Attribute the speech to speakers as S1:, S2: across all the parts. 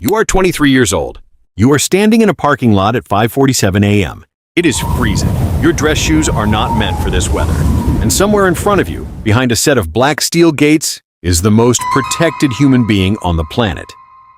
S1: You are 23 years old. You are standing in a parking lot at 5:47 a.m. It is freezing. Your dress shoes are not meant for this weather. And somewhere in front of you, behind a set of black steel gates, is the most protected human being on the planet.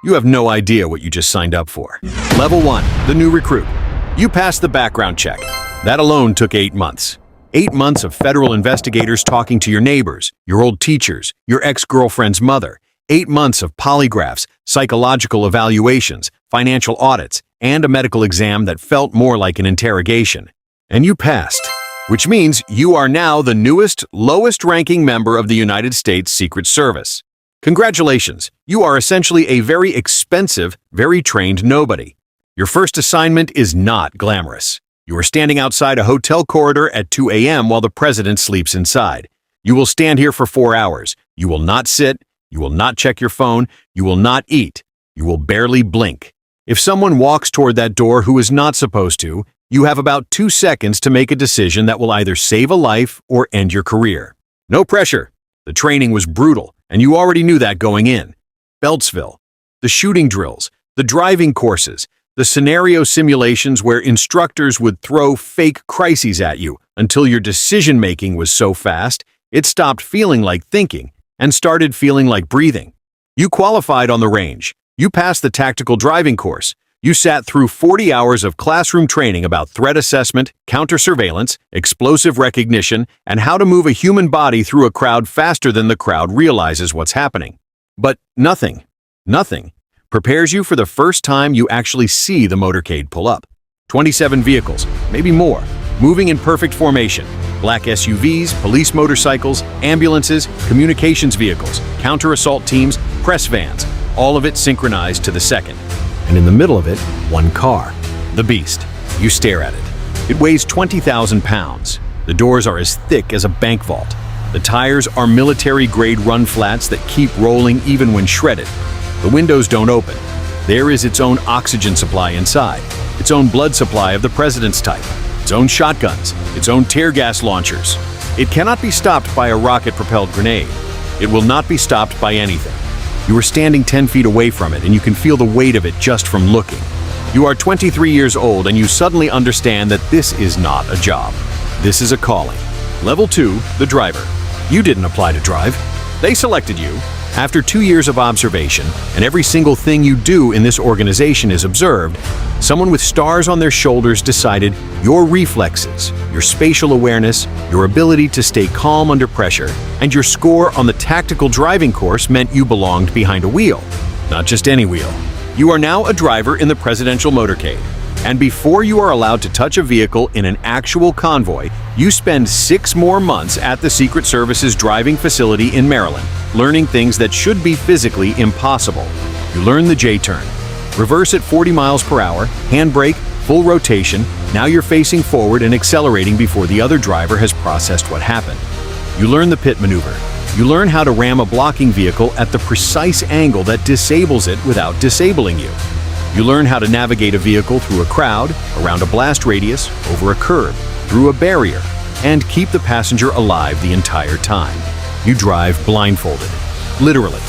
S1: You have no idea what you just signed up for. Level 1, the new recruit. You passed the background check. That alone took 8 months. 8 months of federal investigators talking to your neighbors, your old teachers, your ex-girlfriend's mother. 8 months of polygraphs, psychological evaluations, financial audits, and a medical exam that felt more like an interrogation. And you passed, which means you are now the newest, lowest-ranking member of the United States Secret Service. Congratulations, you are essentially a very expensive, very trained nobody. Your first assignment is not glamorous. You are standing outside a hotel corridor at 2 a.m. while the president sleeps inside. You will stand here for 4 hours. You will not sit. You will not check your phone. You will not eat. You will barely blink. If someone walks toward that door who is not supposed to, you have about 2 seconds to make a decision that will either save a life or end your career. No pressure. The training was brutal, and you already knew that going in. Beltsville, the shooting drills, the driving courses, the scenario simulations where instructors would throw fake crises at you until your decision-making was so fast, it stopped feeling like thinking and started feeling like breathing. You qualified on the range. You passed the tactical driving course. You sat through 40 hours of classroom training about threat assessment, counter-surveillance, explosive recognition, and how to move a human body through a crowd faster than the crowd realizes what's happening. But nothing prepares you for the first time you actually see the motorcade pull up. 27 vehicles, maybe more, moving in perfect formation. Black SUVs, police motorcycles, ambulances, communications vehicles, counter-assault teams, press vans, all of it synchronized to the second. And in the middle of it, one car, the Beast. You stare at it. It weighs 20,000 pounds. The doors are as thick as a bank vault. The tires are military-grade run flats that keep rolling even when shredded. The windows don't open. There is its own oxygen supply inside, its own blood supply of the president's type, its own shotguns, its own tear gas launchers. It cannot be stopped by a rocket-propelled grenade. It will not be stopped by anything. You are standing 10 feet away from it, and you can feel the weight of it just from looking. You are 23 years old, and you suddenly understand that this is not a job. This is a calling. Level 2, the driver. You didn't apply to drive. They selected you. After 2 years of observation, and every single thing you do in this organization is observed, someone with stars on their shoulders decided your reflexes, your spatial awareness, your ability to stay calm under pressure, and your score on the tactical driving course meant you belonged behind a wheel. Not just any wheel. You are now a driver in the presidential motorcade. And before you are allowed to touch a vehicle in an actual convoy, you spend 6 more months at the Secret Service's driving facility in Maryland, learning things that should be physically impossible. You learn the J-turn. Reverse at 40 miles per hour, handbrake, full rotation. Now you're facing forward and accelerating before the other driver has processed what happened. You learn the pit maneuver. You learn how to ram a blocking vehicle at the precise angle that disables it without disabling you. You learn how to navigate a vehicle through a crowd, around a blast radius, over a curb, through a barrier, and keep the passenger alive the entire time. You drive blindfolded, literally,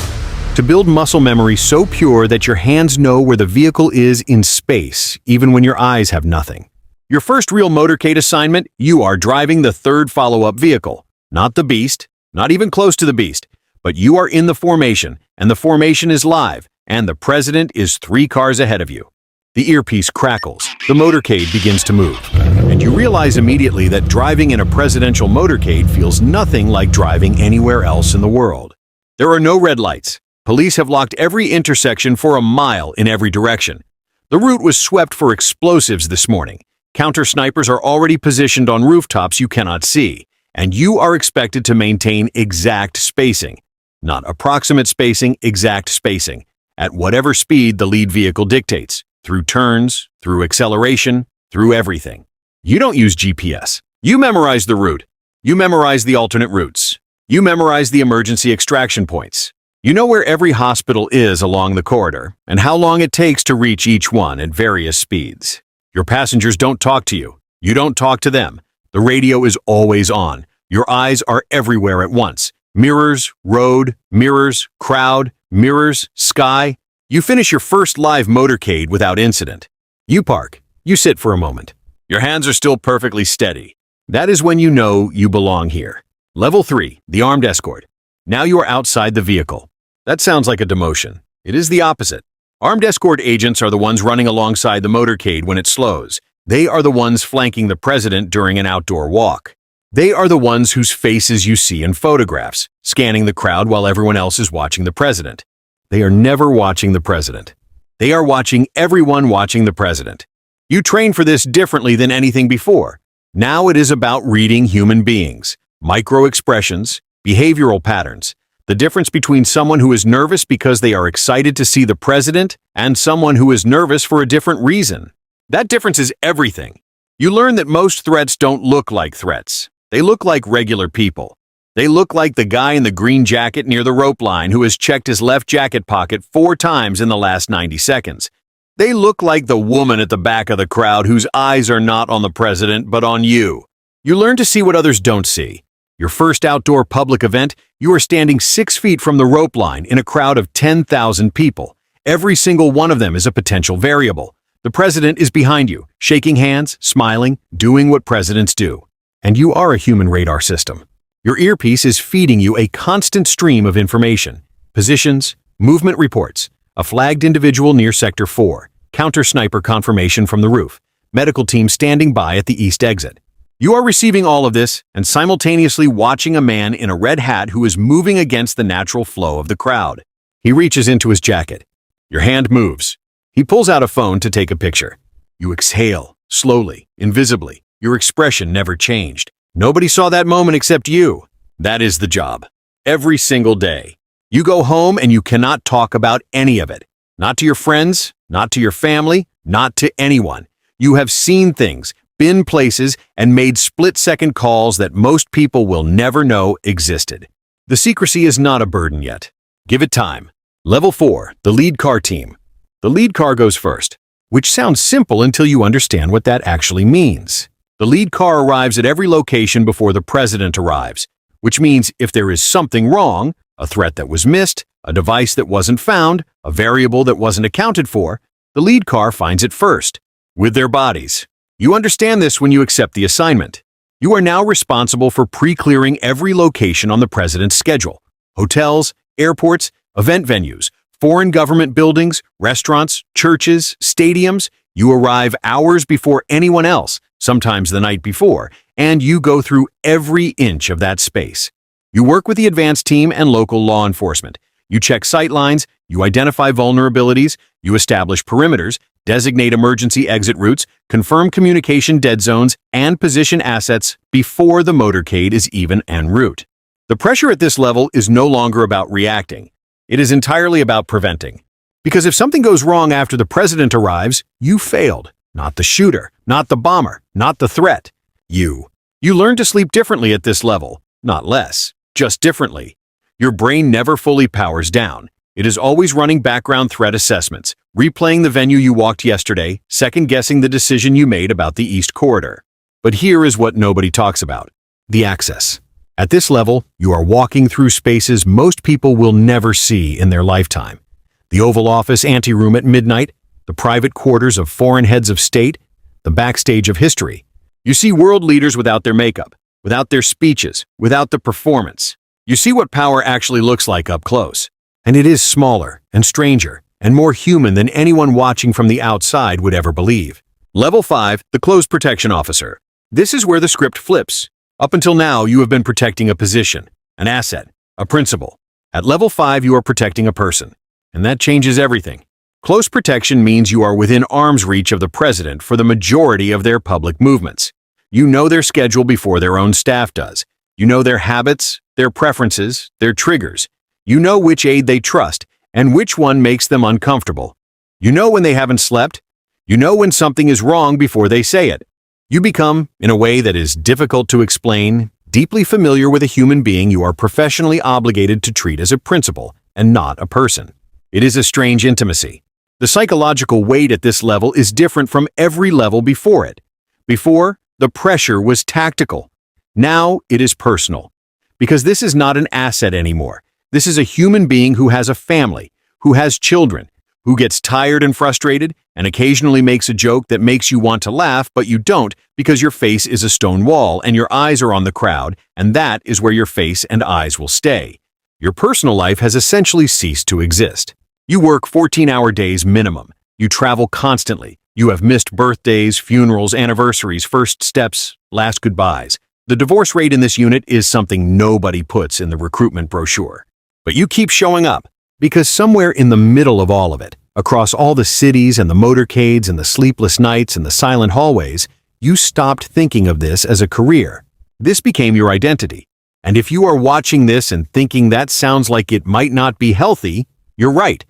S1: to build muscle memory so pure that your hands know where the vehicle is in space, even when your eyes have nothing. Your first real motorcade assignment, you are driving the third follow-up vehicle. Not the Beast, not even close to the Beast, but you are in the formation, and the formation is live, and the president is 3 cars ahead of you. The earpiece crackles, the motorcade begins to move, and you realize immediately that driving in a presidential motorcade feels nothing like driving anywhere else in the world. There are no red lights. Police have locked every intersection for a mile in every direction. The route was swept for explosives this morning. Counter-snipers are already positioned on rooftops you cannot see, and you are expected to maintain exact spacing. Not approximate spacing, exact spacing. At whatever speed the lead vehicle dictates, through turns, through acceleration, through everything. You don't use GPS. You memorize the route. You memorize the alternate routes. You memorize the emergency extraction points. You know where every hospital is along the corridor and how long it takes to reach each one at various speeds. Your passengers don't talk to you. You don't talk to them. The radio is always on. Your eyes are everywhere at once. Mirrors, road, mirrors, crowd, mirrors, sky. You finish your first live motorcade without incident. You park. You sit for a moment. Your hands are still perfectly steady. That is when you know you belong here. Level 3, the armed escort. Now you are outside the vehicle. That sounds like a demotion. It is the opposite. Armed escort agents are the ones running alongside the motorcade when it slows. They are the ones flanking the president during an outdoor walk. They are the ones whose faces you see in photographs, scanning the crowd while everyone else is watching the president. They are never watching the president. They are watching everyone watching the president. You train for this differently than anything before. Now it is about reading human beings, micro-expressions, behavioral patterns, the difference between someone who is nervous because they are excited to see the president and someone who is nervous for a different reason. That difference is everything. You learn that most threats don't look like threats. They look like regular people. They look like the guy in the green jacket near the rope line who has checked his left jacket pocket 4 times in the last 90 seconds. They look like the woman at the back of the crowd whose eyes are not on the president but on you. You learn to see what others don't see. Your first outdoor public event, you are standing 6 feet from the rope line in a crowd of 10,000 people. Every single one of them is a potential variable. The president is behind you, shaking hands, smiling, doing what presidents do. And you are a human radar system. Your earpiece is feeding you a constant stream of information. Positions, movement reports, a flagged individual near Sector 4, counter-sniper confirmation from the roof, medical team standing by at the east exit. You are receiving all of this and simultaneously watching a man in a red hat who is moving against the natural flow of the crowd. He reaches into his jacket. Your hand moves. He pulls out a phone to take a picture. You exhale, slowly, invisibly. Your expression never changed. Nobody saw that moment except you. That is the job. Every single day. You go home and you cannot talk about any of it. Not to your friends, not to your family, not to anyone. You have seen things, been places, and made split-second calls that most people will never know existed. The secrecy is not a burden yet. Give it time. Level 4, the lead car team. The lead car goes first, which sounds simple until you understand what that actually means. The lead car arrives at every location before the president arrives, which means if there is something wrong, a threat that was missed, a device that wasn't found, a variable that wasn't accounted for, the lead car finds it first, with their bodies. You understand this when you accept the assignment. You are now responsible for pre-clearing every location on the president's schedule: hotels, airports, event venues, foreign government buildings, restaurants, churches, stadiums. You arrive hours before anyone else, sometimes the night before, and you go through every inch of that space. You work with the advance team and local law enforcement. You check sight lines, you identify vulnerabilities, you establish perimeters, designate emergency exit routes, confirm communication dead zones, and position assets before the motorcade is even en route. The pressure at this level is no longer about reacting. It is entirely about preventing. Because if something goes wrong after the president arrives, you failed. Not the shooter, not the bomber, not the threat. You. You learn to sleep differently at this level, not less, just differently. Your brain never fully powers down. It is always running background threat assessments, replaying the venue you walked yesterday, second-guessing the decision you made about the East Corridor. But here is what nobody talks about: the access. At this level, you are walking through spaces most people will never see in their lifetime. The Oval Office anteroom at midnight, the private quarters of foreign heads of state, the backstage of history. You see world leaders without their makeup, without their speeches, without the performance. You see what power actually looks like up close. And it is smaller and stranger and more human than anyone watching from the outside would ever believe. Level 5, the Close Protection Officer. This is where the script flips. Up until now, you have been protecting a position, an asset, a principle. At level 5, you are protecting a person. And that changes everything. Close protection means you are within arm's reach of the president for the majority of their public movements. You know their schedule before their own staff does. You know their habits, their preferences, their triggers. You know which aide they trust and which one makes them uncomfortable. You know when they haven't slept. You know when something is wrong before they say it. You become, in a way that is difficult to explain, deeply familiar with a human being you are professionally obligated to treat as a principal and not a person. It is a strange intimacy. The psychological weight at this level is different from every level before it. Before, the pressure was tactical. Now it is personal. Because this is not an asset anymore. This is a human being who has a family, who has children, who gets tired and frustrated and occasionally makes a joke that makes you want to laugh, but you don't because your face is a stone wall and your eyes are on the crowd, and that is where your face and eyes will stay. Your personal life has essentially ceased to exist. You work 14-hour days minimum. You travel constantly. You have missed birthdays, funerals, anniversaries, first steps, last goodbyes. The divorce rate in this unit is something nobody puts in the recruitment brochure. But you keep showing up because somewhere in the middle of all of it, across all the cities and the motorcades and the sleepless nights and the silent hallways, you stopped thinking of this as a career. This became your identity. And if you are watching this and thinking that sounds like it might not be healthy, you're right.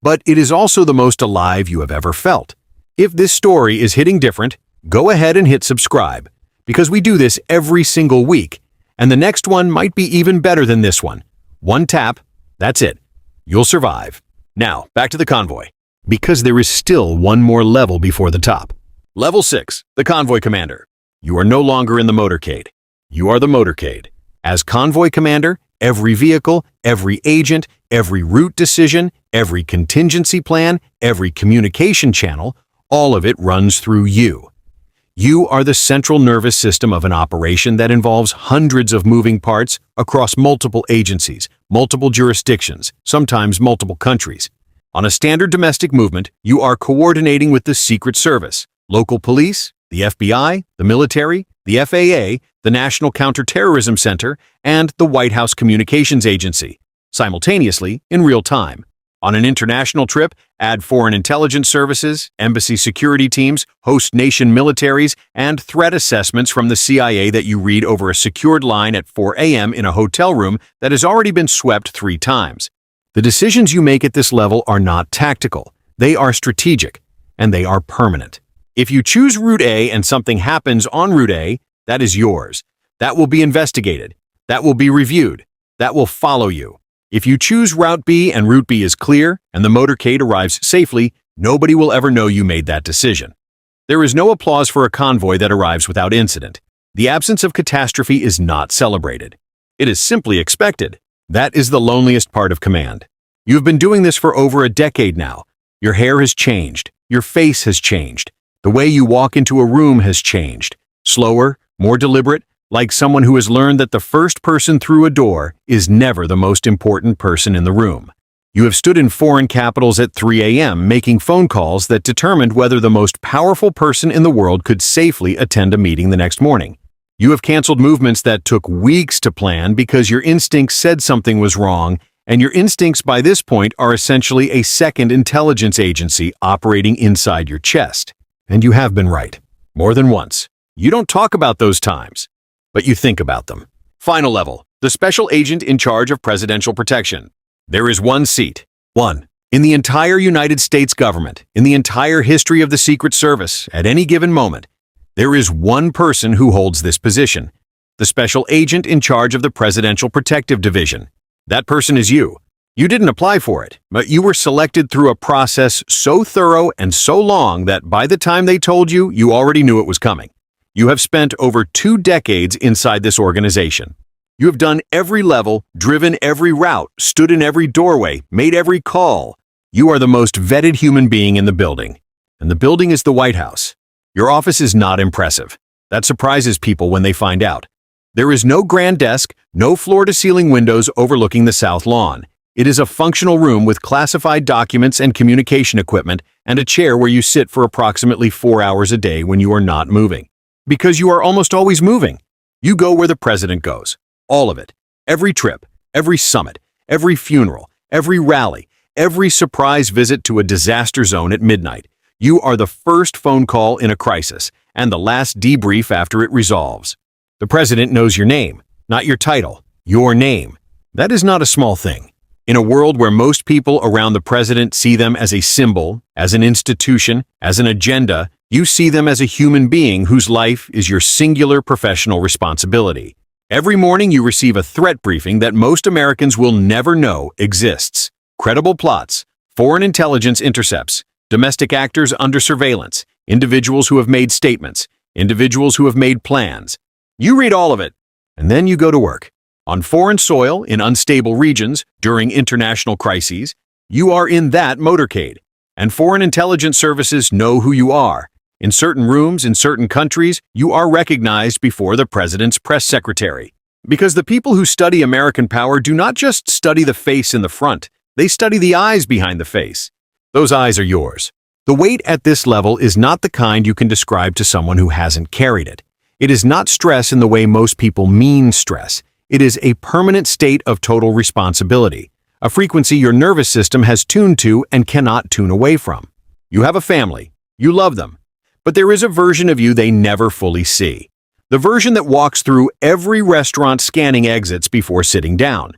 S1: But it is also the most alive you have ever felt. If this story is hitting different, go ahead and hit subscribe, because we do this every single week, and the next one might be even better than this one. One tap, that's it. You'll survive. Now, back to the convoy, because there is still one more level before the top. Level 6, the convoy commander. You are no longer in the motorcade. You are the motorcade. As convoy commander, every vehicle, every agent, every route decision, every contingency plan, every communication channel, all of it runs through you. You are the central nervous system of an operation that involves hundreds of moving parts across multiple agencies, multiple jurisdictions, sometimes multiple countries. On a standard domestic movement, you are coordinating with the Secret Service, local police, the FBI, the military, the FAA, the National Counterterrorism Center, and the White House Communications Agency, simultaneously in real time. On an international trip, add foreign intelligence services, embassy security teams, host nation militaries, and threat assessments from the CIA that you read over a secured line at 4 a.m. in a hotel room that has already been swept 3 times. The decisions you make at this level are not tactical. They are strategic, and they are permanent. If you choose Route A and something happens on Route A, that is yours. That will be investigated. That will be reviewed. That will follow you. If you choose Route B and Route B is clear and the motorcade arrives safely, nobody will ever know you made that decision. There is no applause for a convoy that arrives without incident. The absence of catastrophe is not celebrated. It is simply expected. That is the loneliest part of command. You have been doing this for over a decade now. Your hair has changed. Your face has changed. The way you walk into a room has changed. Slower, more deliberate, like someone who has learned that the first person through a door is never the most important person in the room. You have stood in foreign capitals at 3 a.m. making phone calls that determined whether the most powerful person in the world could safely attend a meeting the next morning. You have canceled movements that took weeks to plan because your instincts said something was wrong, and your instincts by this point are essentially a second intelligence agency operating inside your chest. And you have been right, more than once. You don't talk about those times, but you think about them. Final level, the special agent in charge of presidential protection. There is one seat. One. In the entire United States government, in the entire history of the Secret Service, at any given moment, there is one person who holds this position. The special agent in charge of the Presidential Protective Division. That person is you. You didn't apply for it, but you were selected through a process so thorough and so long that by the time they told you, you already knew it was coming. You have spent over 2 decades inside this organization. You have done every level, driven every route, stood in every doorway, made every call. You are the most vetted human being in the building. And the building is the White House. Your office is not impressive. That surprises people when they find out. There is no grand desk, no floor-to-ceiling windows overlooking the South Lawn. It is a functional room with classified documents and communication equipment and a chair where you sit for approximately 4 hours a day when you are not moving. Because you are almost always moving. You go where the president goes. All of it. Every trip, every summit, every funeral, every rally, every surprise visit to a disaster zone at midnight. You are the first phone call in a crisis and the last debrief after it resolves. The president knows your name, not your title, your name. That is not a small thing. In a world where most people around the president see them as a symbol, as an institution, as an agenda, you see them as a human being whose life is your singular professional responsibility. Every morning you receive a threat briefing that most Americans will never know exists. Credible plots, foreign intelligence intercepts, domestic actors under surveillance, individuals who have made statements, individuals who have made plans. You read all of it, and then you go to work. On foreign soil, in unstable regions, during international crises, you are in that motorcade. And foreign intelligence services know who you are. In certain rooms, in certain countries, you are recognized before the president's press secretary. Because the people who study American power do not just study the face in the front, they study the eyes behind the face. Those eyes are yours. The weight at this level is not the kind you can describe to someone who hasn't carried it. It is not stress in the way most people mean stress. It is a permanent state of total responsibility, a frequency your nervous system has tuned to and cannot tune away from. You have a family. You love them. But there is a version of you they never fully see. The version that walks through every restaurant scanning exits before sitting down.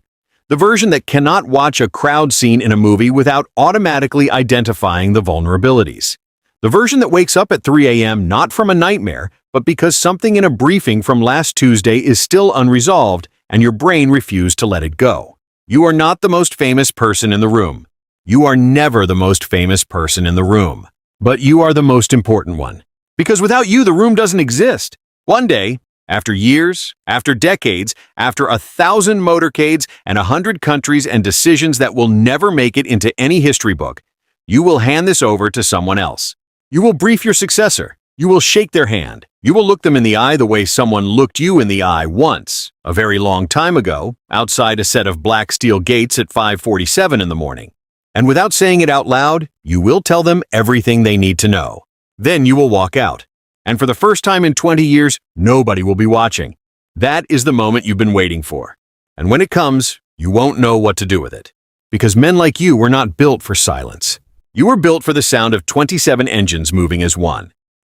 S1: The version that cannot watch a crowd scene in a movie without automatically identifying the vulnerabilities. The version that wakes up at 3 a.m. not from a nightmare, but because something in a briefing from last Tuesday is still unresolved and your brain refused to let it go. You are not the most famous person in the room. You are never the most famous person in the room. But you are the most important one. Because without you, the room doesn't exist. One day, after years, after decades, after 1,000 motorcades and 100 countries and decisions that will never make it into any history book, you will hand this over to someone else. You will brief your successor. You will shake their hand. You will look them in the eye the way someone looked you in the eye once, a very long time ago, outside a set of black steel gates at 5:47 in the morning. And without saying it out loud, you will tell them everything they need to know. Then you will walk out. And for the first time in 20 years, nobody will be watching. That is the moment you've been waiting for. And when it comes, you won't know what to do with it. Because men like you were not built for silence. You were built for the sound of 27 engines moving as one.